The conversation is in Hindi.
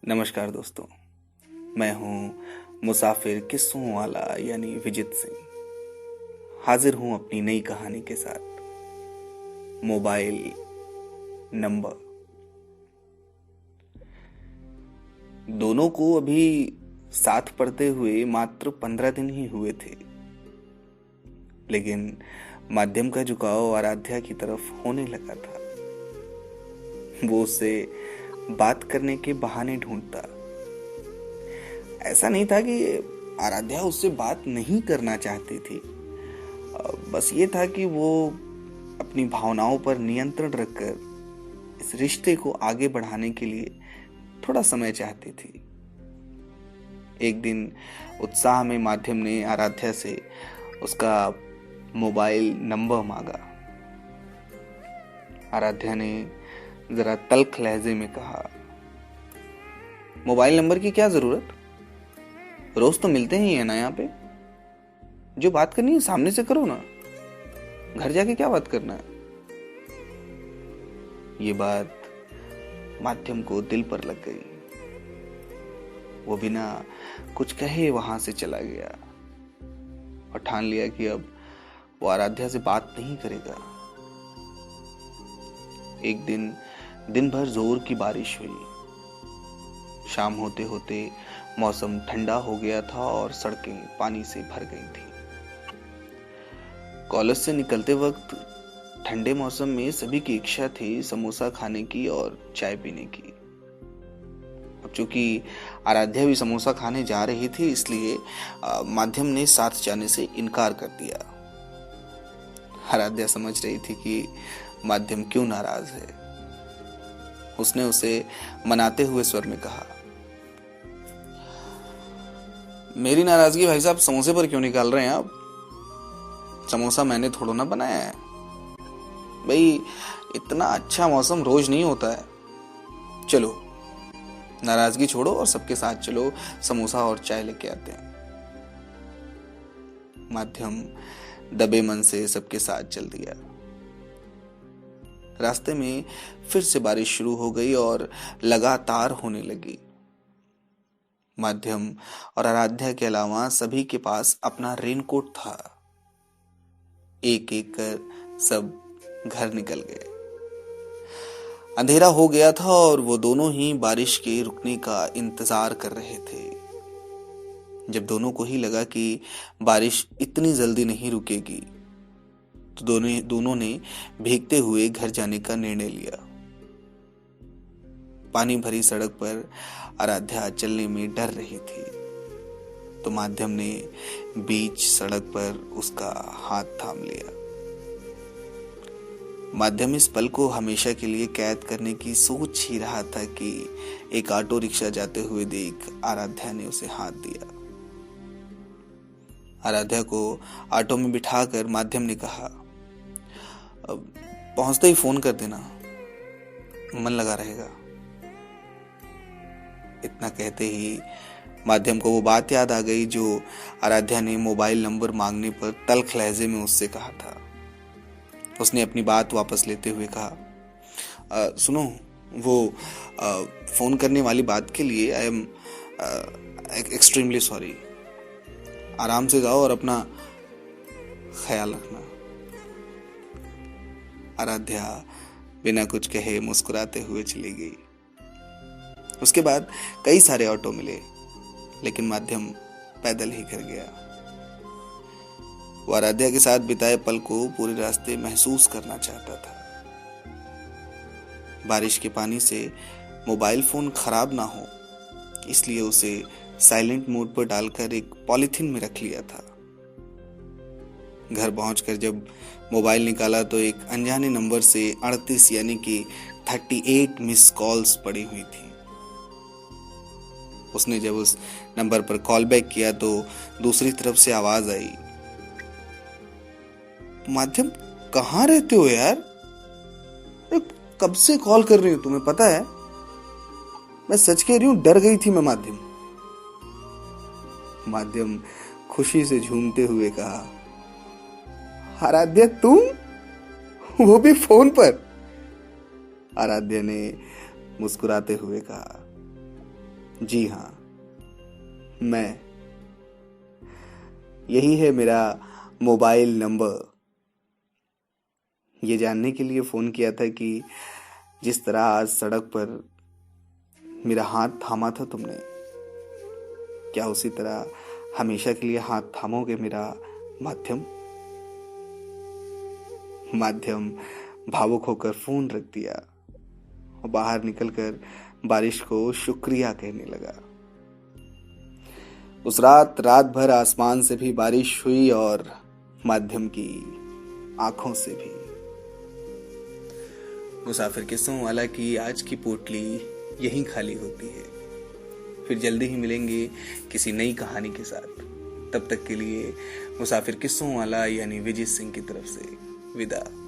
नमस्कार दोस्तों, मैं हूं मुसाफिर किस्सों वाला यानी विजित सिंह। हाजिर हूं अपनी नई कहानी के साथ। Mobile number. दोनों को अभी साथ पढ़ते हुए मात्र 15 दिन ही हुए थे, लेकिन माध्यम का झुकाव आराध्या की तरफ होने लगा था। वो उससे बात करने के बहाने ढूंढता। ऐसा नहीं था कि आराध्या उससे बात नहीं करना चाहती थी, बस ये था कि वो अपनी भावनाओं पर नियंत्रण रखकर इस रिश्ते को आगे बढ़ाने के लिए थोड़ा समय चाहती थी। एक दिन उत्साह में माध्यम ने आराध्या से उसका मोबाइल नंबर मांगा। आराध्या ने जरा तल्ख लहजे में कहा, मोबाइल नंबर की क्या जरूरत, रोज तो मिलते ही है ना यहाँ पे। जो बात करनी है सामने से करो ना, घर जाके क्या बात करना है। ये बात माध्यम को दिल पर लग गई। वो बिना कुछ कहे वहां से चला गया और ठान लिया कि अब वो आराध्या से बात नहीं करेगा। एक दिन भर जोर की बारिश हुई। शाम होते होते मौसम ठंडा हो गया था और सड़कें पानी से भर गई थी। कॉलेज से निकलते वक्त ठंडे मौसम में सभी की इच्छा थी समोसा खाने की और चाय पीने की। अब चूंकि आराध्या भी समोसा खाने जा रही थी, इसलिए माध्यम ने साथ जाने से इनकार कर दिया। आराध्या समझ रही थी कि माध्यम क्यों नाराज है। उसने उसे मनाते हुए स्वर में कहा, मेरी नाराजगी भाई साहब समोसे पर क्यों निकाल रहे हैं आप? समोसा मैंने थोड़ा ना बनाया है भाई, इतना अच्छा मौसम रोज नहीं होता है। चलो नाराजगी छोड़ो और सबके साथ चलो, समोसा और चाय लेके आते हैं। माध्यम दबे मन से सबके साथ चल दिया। रास्ते में फिर से बारिश शुरू हो गई और लगातार होने लगी। माध्यम और आराध्या के अलावा सभी के पास अपना रेनकोट था। एक एक कर सब घर निकल गए। अंधेरा हो गया था और वो दोनों ही बारिश के रुकने का इंतजार कर रहे थे। जब दोनों को ही लगा कि बारिश इतनी जल्दी नहीं रुकेगी, तो दोनों ने भीगते हुए घर जाने का निर्णय लिया। पानी भरी सड़क पर आराध्या चलने में डर रही थी, तो माध्यम ने बीच सड़क पर उसका हाथ थाम लिया। माध्यम इस पल को हमेशा के लिए कैद करने की सोच ही रहा था कि एक ऑटो रिक्शा जाते हुए देख आराध्या ने उसे हाथ दिया। आराध्या को ऑटो में बिठाकर माध्यम ने कहा, अब पहुंचते ही फोन कर देना, मन लगा रहेगा। इतना कहते ही माध्यम को वो बात याद आ गई जो आराध्या ने मोबाइल नंबर मांगने पर तल्ख लहजे में उससे कहा था। उसने अपनी बात वापस लेते हुए कहा, सुनो, वो फोन करने वाली बात के लिए आई एम एक्सट्रीमली सॉरी। आराम से जाओ और अपना ख्याल रखना। आराध्या बिना कुछ कहे मुस्कुराते हुए चली गई। उसके बाद कई सारे ऑटो मिले, लेकिन माध्यम पैदल ही घर गया। वो आराध्या के साथ बिताए पल को पूरे रास्ते महसूस करना चाहता था। बारिश के पानी से मोबाइल फोन खराब ना हो, इसलिए उसे साइलेंट मोड पर डालकर एक पॉलिथीन में रख लिया था। घर पहुंचकर जब मोबाइल निकाला तो एक अनजाने नंबर से 38 यानी कि 38 मिस कॉल्स पड़ी हुई थी। उसने जब उस नंबर पर कॉल बैक किया तो दूसरी तरफ से आवाज आई, माध्यम कहाँ रहते हो यार? कब से कॉल कर रही हूं, तुम्हें पता है? मैं सच कह रही हूं, डर गई थी मैं। माध्यम खुशी से झूमते हुए कहा, आराध्या तुम, वो भी फोन पर? आराध्या ने मुस्कुराते हुए कहा, जी हाँ, मैं। यही है मेरा मोबाइल नंबर। ये जानने के लिए फोन किया था कि जिस तरह आज सड़क पर मेरा हाथ थामा था तुमने, क्या उसी तरह हमेशा के लिए हाथ थामोगे मेरा माध्यम? माध्यम भावुक होकर फोन रख दिया और बाहर निकलकर बारिश को शुक्रिया कहने लगा। उस रात भर आसमान से भी बारिश हुई और माध्यम की आंखों से भी। मुसाफिर किस्सों वाला की आज की पोटली यहीं खाली होती है। फिर जल्दी ही मिलेंगे किसी नई कहानी के साथ। तब तक के लिए मुसाफिर किस्सों वाला यानी विजय सिंह की तरफ से विदा।